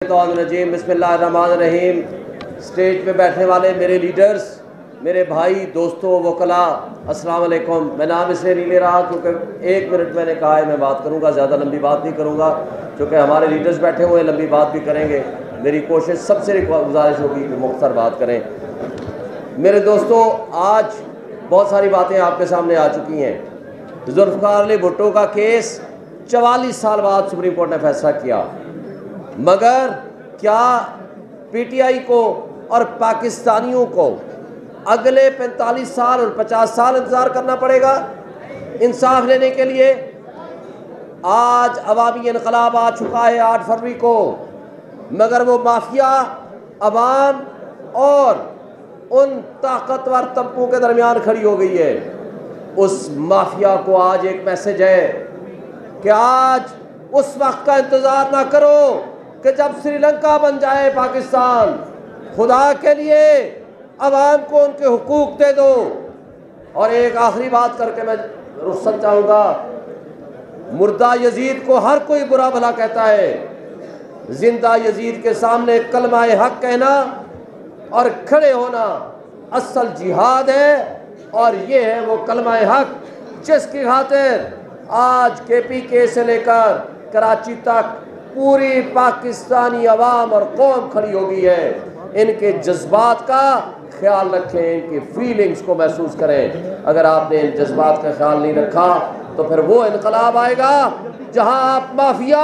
रजीम बिस्मिल्लाहिर्रहमानिर्रहीम। स्टेज पे बैठने वाले मेरे लीडर्स, मेरे भाई, दोस्तों, वकला, अस्सलाम वालेकुम। मैं नाम इसलिए नहीं ले रहा क्योंकि 1 मिनट मैंने कहा है मैं बात करूंगा, ज़्यादा लंबी बात नहीं करूंगा क्योंकि हमारे लीडर्स बैठे हुए लंबी बात भी करेंगे। मेरी कोशिश सबसे गुजारिश होगी कि मुख्तसर बात करें। मेरे दोस्तों, आज बहुत सारी बातें आपके सामने आ चुकी हैं। जुल्फ़िकार अली भुट्टो का केस 44 साल बाद सुप्रीम कोर्ट ने फैसला किया, मगर क्या पीटीआई को और पाकिस्तानियों को अगले 45 साल और 50 साल इंतज़ार करना पड़ेगा इंसाफ लेने के लिए? आज अवामी इनकलाब आ चुका है 8 फरवरी को, मगर वो माफिया अवाम और उन ताकतवर तबकों के दरमियान खड़ी हो गई है। उस माफिया को आज एक मैसेज है कि आज उस वक्त का इंतज़ार ना करो कि जब श्रीलंका बन जाए पाकिस्तान। खुदा के लिए अवाम को उनके हुकूक दे दो। और एक आखिरी बात करके मैं रुखसत चाहूँगा। मुर्दा यजीद को हर कोई बुरा भला कहता है, जिंदा यजीद के सामने कलमा-ए हक कहना और खड़े होना असल जिहाद है। और ये है वो कलमा-ए हक जिसकी खातिर आज KPK से लेकर कराची तक पूरी पाकिस्तानी अवाम और कौम खड़ी हो गई है। इनके जज्बात का ख्याल रखें, इनकी फीलिंग्स को महसूस करें। अगर आपने इन जज्बात का ख्याल नहीं रखा तो फिर वो इनकलाब आएगा जहां आप माफिया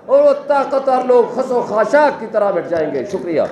और वो ताकतवर लोग खसो खाशाक की तरह मिट जाएंगे। शुक्रिया।